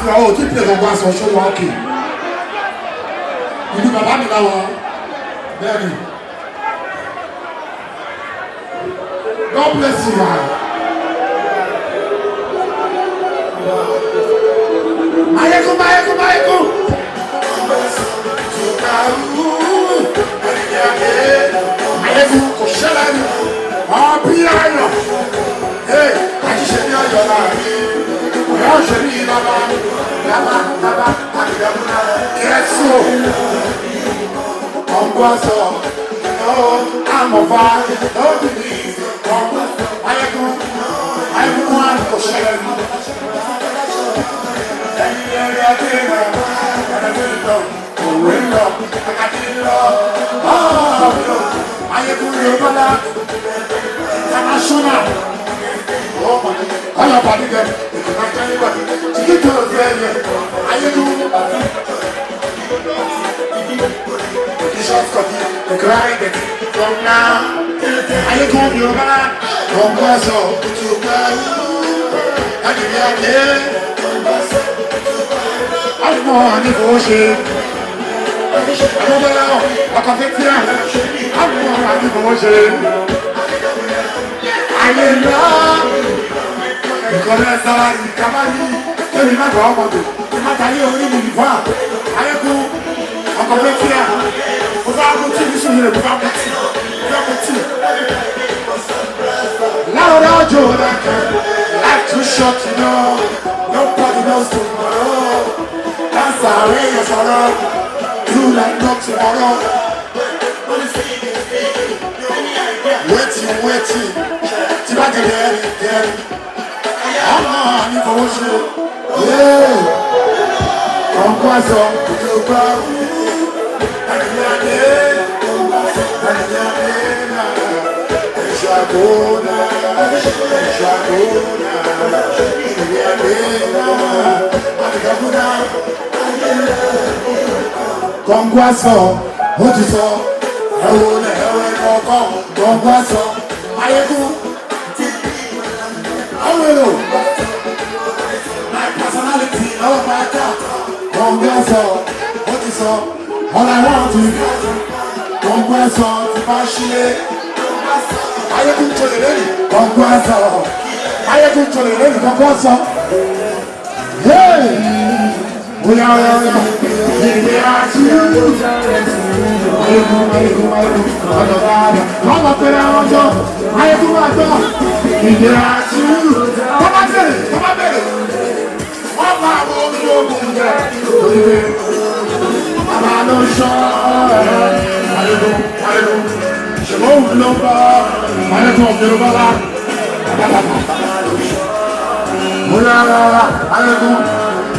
fi ọ̀ tí pèlè gbogbo aṣọ ṣọwọ́ òkè. Ìlú bàbá mi láwọn bẹ́ẹ̀ni. God bless you, man. Mayeku. Mayeku kò ṣẹlẹ̀ ní ọ̀bí ayọ̀. Hey, àṣìṣe ní ọjọ́ láàrin. Ọ̀yọ́ ṣe ní bàbá àdìgbàmúná. Kẹ́sù. Ọ̀gbọ́sọ̀. Amọ̀fà. Lọ́bìnrin. Mayeku wọn kò ṣẹlẹ̀ ní. International. All about it. From now, I come your man. Come was all to go. I I'm more devotion. I'm more devotion. I love. Começa lá de cavalinho. Eu me mago ao modo. Eu mataria o inimigo de vá. Aí eu vou. A convertia. O vago tinha isso mesmo. O vago tinha. Laura Jordan. Life too short to know. Nobody knows tomorrow. That's how we are sorrow. You like not tomorrow. Waiting. Tibaki there. I'm on devotion. Yeah. Come on, so to go. Kongwaso, Hotiso, Ewe, Kongwaso, Mayeku, Awelo, my personality, our matter, Kongwaso, Hotiso, all I want to Kongwaso, Tibashile, Mayeku to the lady, Kongwaso, Mayeku to the lady, Kongwaso, hey! We are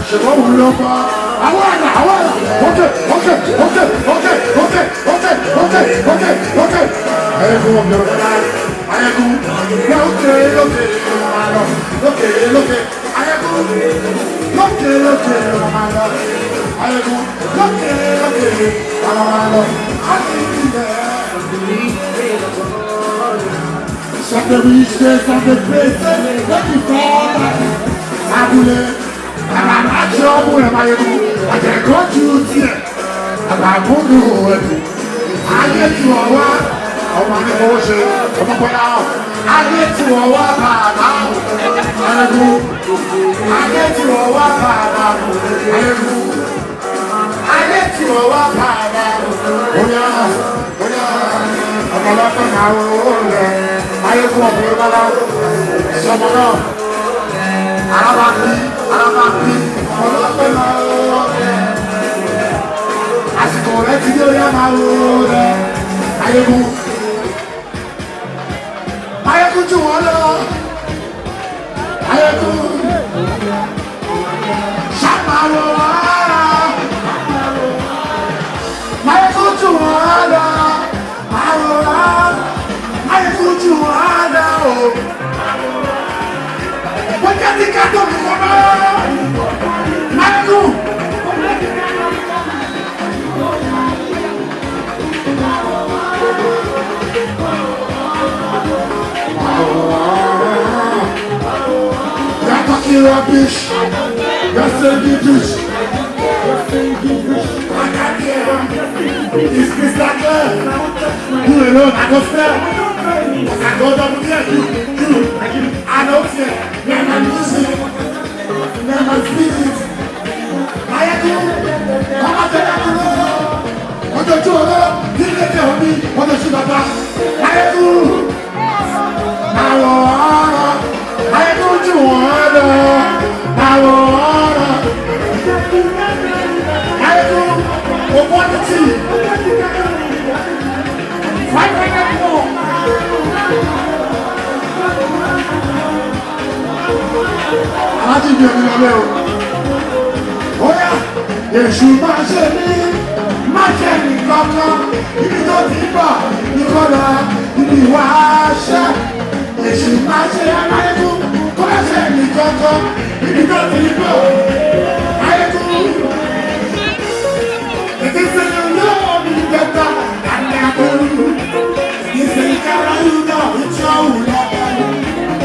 chegou o louco. Agora. Ok. Aí eu vou meu canal. Aí eu vou. Something we say, something place, let me fall back. I will. I'm not sure where I am. I can't go to you. I'm not going to do it. I get to a walk. I'm on the ocean. I'm up and out. I get to a walk. I get to a walk. I get to a walk. Oh yeah. I'm a lot of now. I go up here. Someone else. Arabaki, àsìkò rẹ̀ ti dé orí àmàlò rẹ̀. Mayeku jù wọ́n lọ. Mayeku ṣàmàlò ara. Mayeku jù wọ́n lọ. Mayeku jù wọ́n lọ. Ti kato mi kono Mayeku You're talking rubbish. You're English. I can't hear. It's Mr. Claire. You alone, I go fair. I go double here. You. I don't fear. Never music. Never spirit. I do. I'm not the ọjọ́ tí ọ̀rọ̀ nílé tẹ̀ ọ́ ní ọjọ́ sí bàbá ayélu àwọn ọ̀rọ̀ ayélu jù wọ́n lọ àwọn ọ̀rọ̀ ayélu òpó títì 500 more. alájí bí omi lọlé o ó yá èṣù máa ṣe ní. Má ṣe nìkankan, ibi tó ti bọ̀ nìkọ́lá, ibi wà á ṣe. Èṣù má ṣe amáyékú, kó má ṣe nìkankan, ibi tó ti bọ̀ ayékú. Ètò ìṣẹ̀lẹ̀ olóòwò mi gbẹ̀gbà, àti àbẹ̀rù. Ìṣẹ̀lẹ̀ ìkára yìí náà ìtí ọ̀hún lọ́wọ́.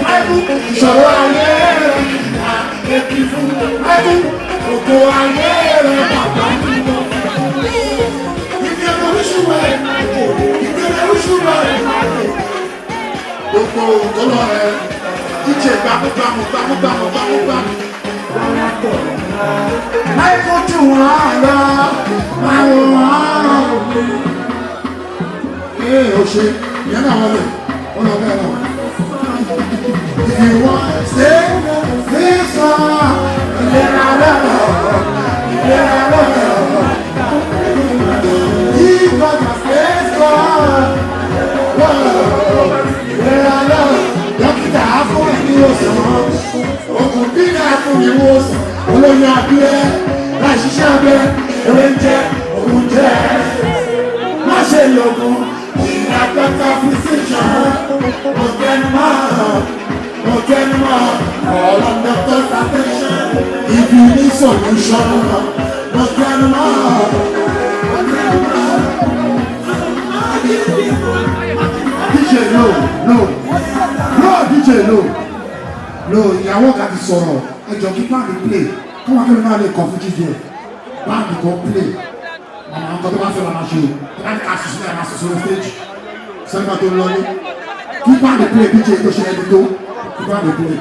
Ayékú ìṣòro ayé rẹ̀, àkẹ́kì fún ayékú, òkò ayé rẹ̀ bàbá mi lọ. Gbogbo òtọ́lọ́ rẹ̀ jíjẹ gbàmúgbàmù. Láyé kó jù wọ́n lọ, máa wò wọ́n. O ṣe, ìyẹn náà wọlé, ó lọ bẹ́ẹ̀ náà. If you want to stay, this one, ìlera lọ́wọ́. Dókítà fún ẹni òsàn, ògùn bíga fún ìwòsàn, olóyún abúlé, láì ṣiṣẹ́ abẹ, ewé ń jẹ, òun jẹ. Má ṣe lògùn, ìdàgbàsókè physician, mo tẹnu mọ́, all of doctor's attention, if you need solution, mo tẹnu mọ́. DJ no ìyàwó kan ti sọ̀rọ̀ ẹjọ́ kí báńkì play kí wọ́n kí ló máa lè kọ̀ fún jíjẹ báńkì kan play àwọn nǹkan tó bá fẹ́ máa ṣe o láti ká ṣiṣẹ́ ẹ̀ máa ṣe sórí stage sẹ́gbà tó ń lọ ní kí báńkì play DJ tó ṣe ẹni tó kí báńkì play.